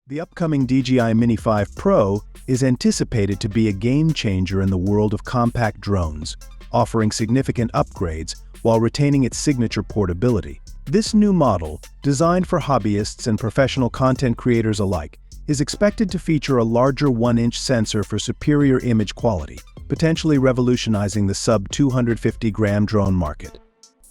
The upcoming DJI Mini 5 Pro is anticipated to be a game-changer in the world of compact drones, offering significant upgrades while retaining its signature portability. This new model, designed for hobbyists and professional content creators alike, is expected to feature a larger 1-inch sensor for superior image quality, potentially revolutionizing the sub-250-gram drone market.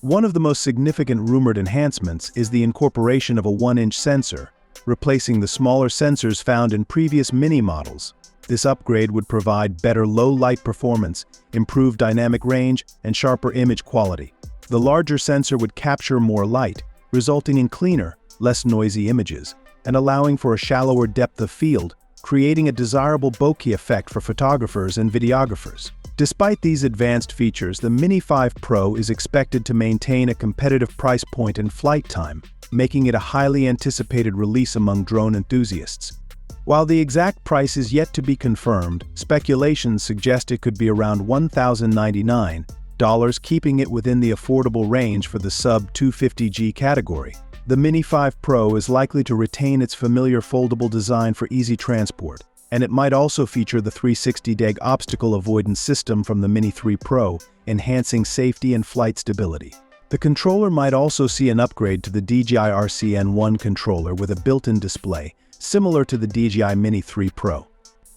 One of the most significant rumored enhancements is the incorporation of a 1-inch sensor, replacing the smaller sensors found in previous Mini models. This upgrade would provide better low-light performance, improved dynamic range, and sharper image quality. The larger sensor would capture more light, resulting in cleaner, less noisy images, and allowing for a shallower depth of field, creating a desirable bokeh effect for photographers and videographers. Despite these advanced features, the Mini 5 Pro is expected to maintain a competitive price point and flight time, making it a highly anticipated release among drone enthusiasts. While the exact price is yet to be confirmed, speculations suggest it could be around $1,099, keeping it within the affordable range for the sub-250G category. The Mini 5 Pro is likely to retain its familiar foldable design for easy transport, and it might also feature the 360-degree obstacle avoidance system from the Mini 3 Pro, enhancing safety and flight stability. The controller might also see an upgrade to the DJI RCN1 controller with a built-in display, similar to the DJI Mini 3 Pro.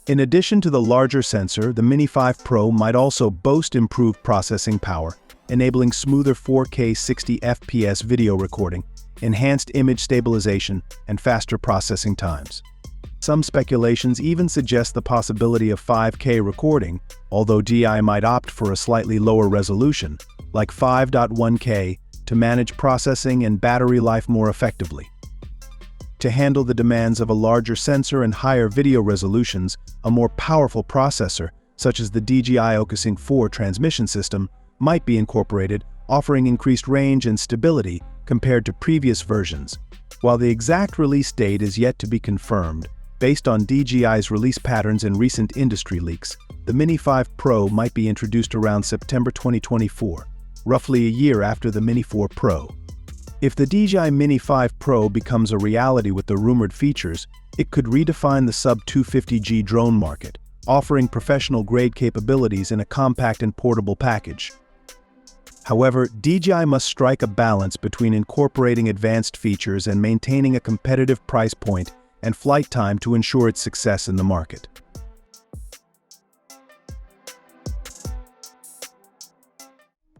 In addition to the larger sensor, the Mini 5 Pro might also boast improved processing power, enabling smoother 4K 60 FPS video recording, enhanced image stabilization, and faster processing times. Some speculations even suggest the possibility of 5K recording, although DJI might opt for a slightly lower resolution, like 5.1K, to manage processing and battery life more effectively. To handle the demands of a larger sensor and higher video resolutions, a more powerful processor, such as the DJI OcuSync 4 transmission system, might be incorporated, offering increased range and stability compared to previous versions. While the exact release date is yet to be confirmed, based on DJI's release patterns and recent industry leaks, the Mini 5 Pro might be introduced around September 2024, roughly a year after the Mini 4 Pro. If the DJI Mini 5 Pro becomes a reality with the rumored features, it could redefine the sub-250G drone market, offering professional-grade capabilities in a compact and portable package. However, DJI must strike a balance between incorporating advanced features and maintaining a competitive price point and flight time to ensure its success in the market.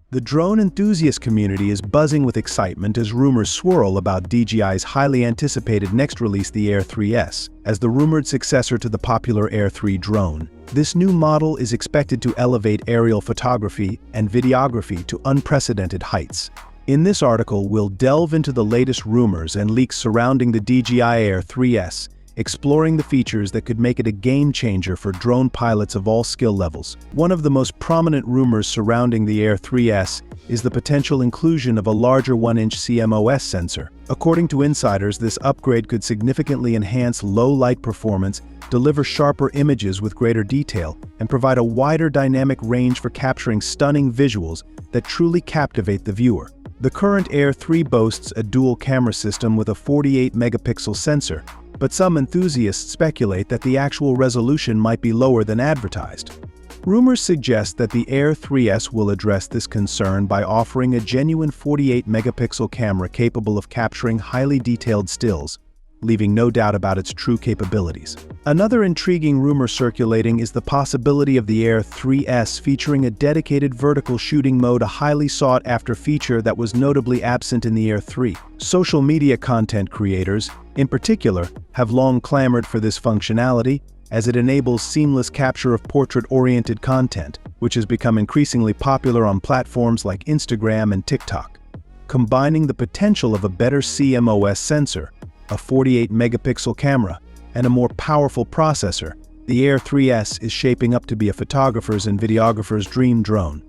The drone enthusiast community is buzzing with excitement as rumors swirl about DJI's highly anticipated next release, the Air 3S, as the rumored successor to the popular Air 3 drone. This new model is expected to elevate aerial photography and videography to unprecedented heights. In this article, we'll delve into the latest rumors and leaks surrounding the DJI Air 3S, exploring the features that could make it a game-changer for drone pilots of all skill levels. One of the most prominent rumors surrounding the Air 3S is the potential inclusion of a larger 1-inch CMOS sensor. According to insiders, this upgrade could significantly enhance low-light performance, deliver sharper images with greater detail, and provide a wider dynamic range for capturing stunning visuals that truly captivate the viewer. The current Air 3 boasts a dual camera system with a 48-megapixel sensor, but some enthusiasts speculate that the actual resolution might be lower than advertised. Rumors suggest that the Air 3S will address this concern by offering a genuine 48-megapixel camera capable of capturing highly detailed stills, leaving no doubt about its true capabilities. Another intriguing rumor circulating is the possibility of the Air 3S featuring a dedicated vertical shooting mode, a highly sought-after feature that was notably absent in the Air 3. Social media content creators, in particular, have long clamored for this functionality, as it enables seamless capture of portrait-oriented content, which has become increasingly popular on platforms like Instagram and TikTok. Combining the potential of a better CMOS sensor, a 48-megapixel camera, and a more powerful processor, the Air 3S is shaping up to be a photographer's and videographer's dream drone.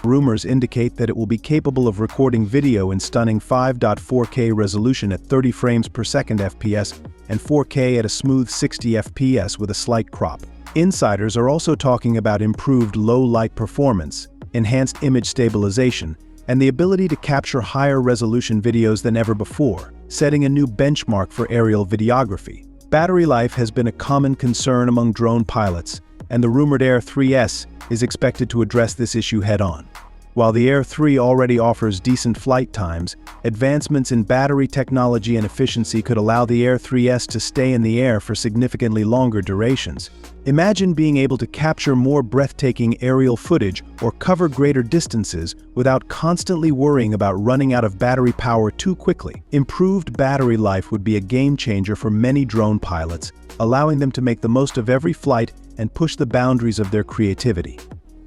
Rumors indicate that it will be capable of recording video in stunning 5.4K resolution at 30 frames per second FPS and 4K at a smooth 60 FPS with a slight crop. Insiders are also talking about improved low-light performance, enhanced image stabilization, and the ability to capture higher resolution videos than ever before, setting a new benchmark for aerial videography. Battery life has been a common concern among drone pilots, and the rumored Air 3S is expected to address this issue head-on. While the Air 3 already offers decent flight times, advancements in battery technology and efficiency could allow the Air 3S to stay in the air for significantly longer durations. Imagine being able to capture more breathtaking aerial footage or cover greater distances without constantly worrying about running out of battery power too quickly. Improved battery life would be a game-changer for many drone pilots, allowing them to make the most of every flight and push the boundaries of their creativity.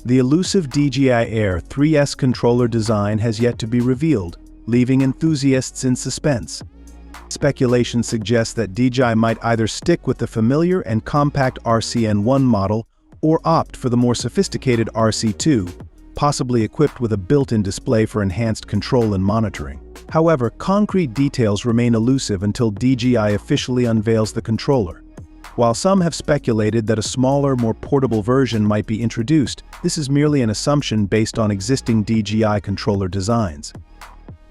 The elusive DJI Air 3S controller design has yet to be revealed, leaving enthusiasts in suspense. Speculation suggests that DJI might either stick with the familiar and compact RCN1 model or opt for the more sophisticated RC2, possibly equipped with a built-in display for enhanced control and monitoring. However, concrete details remain elusive until DJI officially unveils the controller. While some have speculated that a smaller, more portable version might be introduced, this is merely an assumption based on existing DJI controller designs.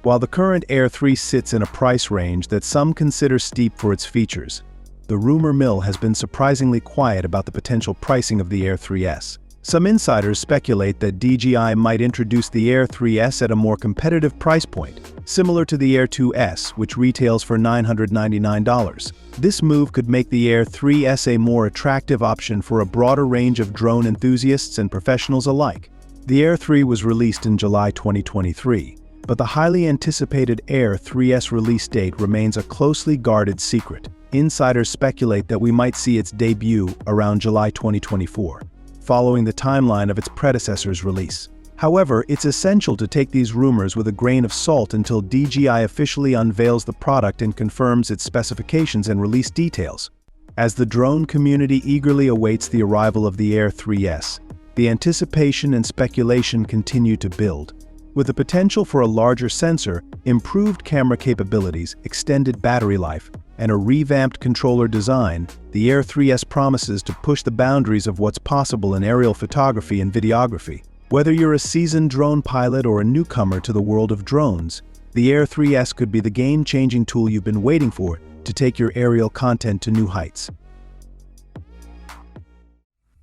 While the current Air 3 sits in a price range that some consider steep for its features, the rumor mill has been surprisingly quiet about the potential pricing of the Air 3S. Some insiders speculate that DJI might introduce the Air 3S at a more competitive price point, similar to the Air 2S, which retails for $999. This move could make the Air 3S a more attractive option for a broader range of drone enthusiasts and professionals alike. The Air 3 was released in July 2023, but the highly anticipated Air 3S release date remains a closely guarded secret. Insiders speculate that we might see its debut around July 2024. Following the timeline of its predecessor's release. However, it's essential to take these rumors with a grain of salt until DJI officially unveils the product and confirms its specifications and release details. As the drone community eagerly awaits the arrival of the Air 3S, the anticipation and speculation continue to build. With the potential for a larger sensor, improved camera capabilities, extended battery life, and a revamped controller design, the Air 3S promises to push the boundaries of what's possible in aerial photography and videography. Whether you're a seasoned drone pilot or a newcomer to the world of drones, the Air 3S could be the game-changing tool you've been waiting for to take your aerial content to new heights.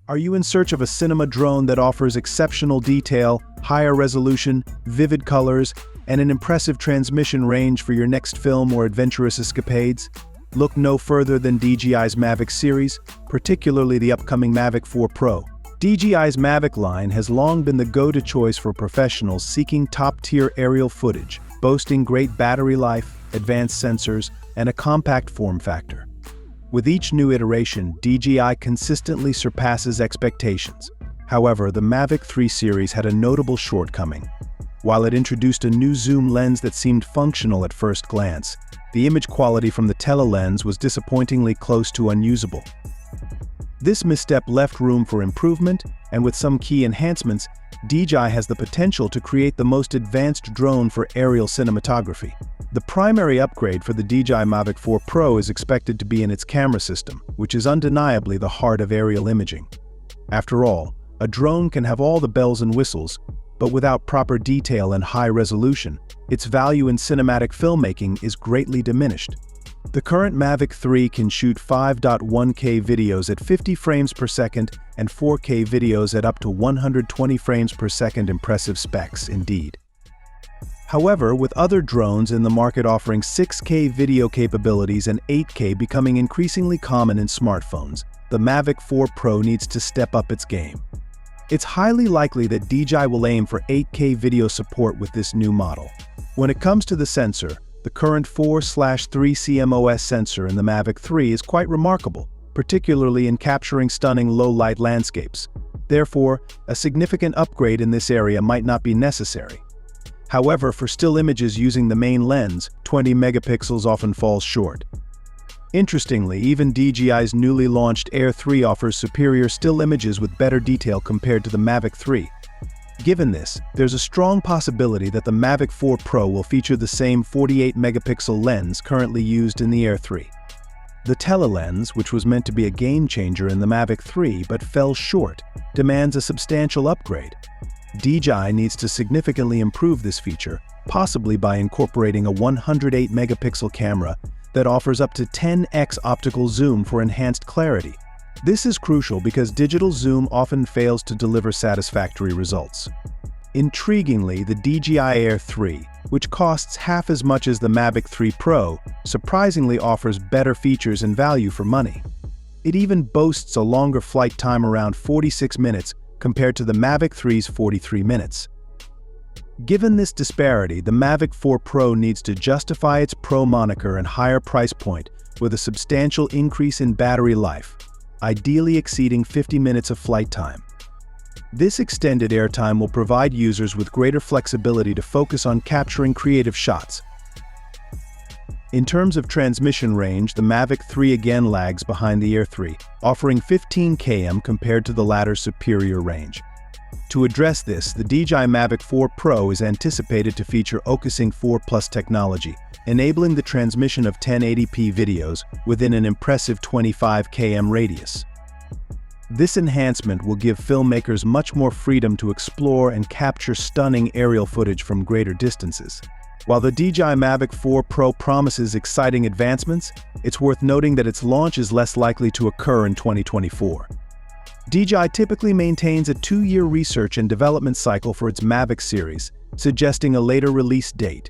Are you in search of a cinema drone that offers exceptional detail, higher resolution, vivid colors, and an impressive transmission range for your next film or adventurous escapades? Look no further than DJI's Mavic series, particularly the upcoming Mavic 4 Pro. DJI's Mavic line has long been the go-to choice for professionals seeking top-tier aerial footage, boasting great battery life, advanced sensors, and a compact form factor. With each new iteration, DJI consistently surpasses expectations. However, the Mavic 3 series had a notable shortcoming. While it introduced a new zoom lens that seemed functional at first glance, the image quality from the tele-lens was disappointingly close to unusable. This misstep left room for improvement, and with some key enhancements, DJI has the potential to create the most advanced drone for aerial cinematography. The primary upgrade for the DJI Mavic 4 Pro is expected to be in its camera system, which is undeniably the heart of aerial imaging. After all, a drone can have all the bells and whistles, but without proper detail and high resolution, its value in cinematic filmmaking is greatly diminished. The current Mavic 3 can shoot 5.1K videos at 50 frames per second and 4K videos at up to 120 frames per second. Impressive specs, indeed. However, with other drones in the market offering 6K video capabilities and 8K becoming increasingly common in smartphones, the Mavic 4 Pro needs to step up its game. It's highly likely that DJI will aim for 8K video support with this new model. When it comes to the sensor, the current 4/3 CMOS sensor in the Mavic 3 is quite remarkable, particularly in capturing stunning low-light landscapes. Therefore, a significant upgrade in this area might not be necessary. However, for still images using the main lens, 20 megapixels often falls short. Interestingly, even DJI's newly launched Air 3 offers superior still images with better detail compared to the Mavic 3. Given this, there's a strong possibility that the Mavic 4 Pro will feature the same 48-megapixel lens currently used in the Air 3. The tele-lens, which was meant to be a game-changer in the Mavic 3 but fell short, demands a substantial upgrade. DJI needs to significantly improve this feature, possibly by incorporating a 108-megapixel camera that offers up to 10x optical zoom for enhanced clarity. This is crucial because digital zoom often fails to deliver satisfactory results. Intriguingly, the DJI Air 3, which costs half as much as the Mavic 3 Pro, surprisingly offers better features and value for money. It even boasts a longer flight time, around 46 minutes, compared to the Mavic 3's 43 minutes. Given this disparity, the Mavic 4 Pro needs to justify its Pro moniker and higher price point with a substantial increase in battery life, ideally exceeding 50 minutes of flight time. This extended airtime will provide users with greater flexibility to focus on capturing creative shots. In terms of transmission range, the Mavic 3 again lags behind the Air 3, offering 15 km compared to the latter's superior range. To address this, the DJI Mavic 4 Pro is anticipated to feature OcuSync 4 Plus technology, enabling the transmission of 1080p videos within an impressive 25 km radius. This enhancement will give filmmakers much more freedom to explore and capture stunning aerial footage from greater distances. While the DJI Mavic 4 Pro promises exciting advancements, it's worth noting that its launch is less likely to occur in 2024. DJI typically maintains a 2-year research and development cycle for its Mavic series, suggesting a later release date.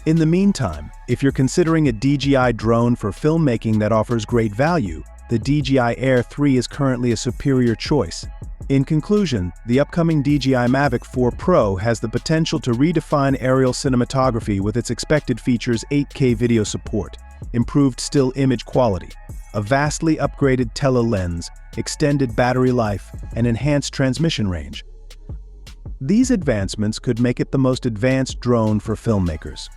In the meantime, if you're considering a DJI drone for filmmaking that offers great value, the DJI Air 3 is currently a superior choice. In conclusion, the upcoming DJI Mavic 4 Pro has the potential to redefine aerial cinematography with its expected features: 8K video support, improved still image quality, a vastly upgraded tele-lens, extended battery life, and enhanced transmission range. These advancements could make it the most advanced drone for filmmakers.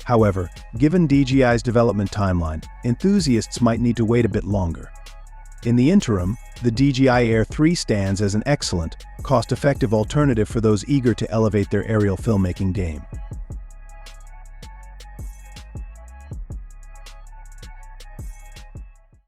However, given DJI's development timeline, enthusiasts might need to wait a bit longer. In the interim, the DJI Air 3 stands as an excellent, cost-effective alternative for those eager to elevate their aerial filmmaking game.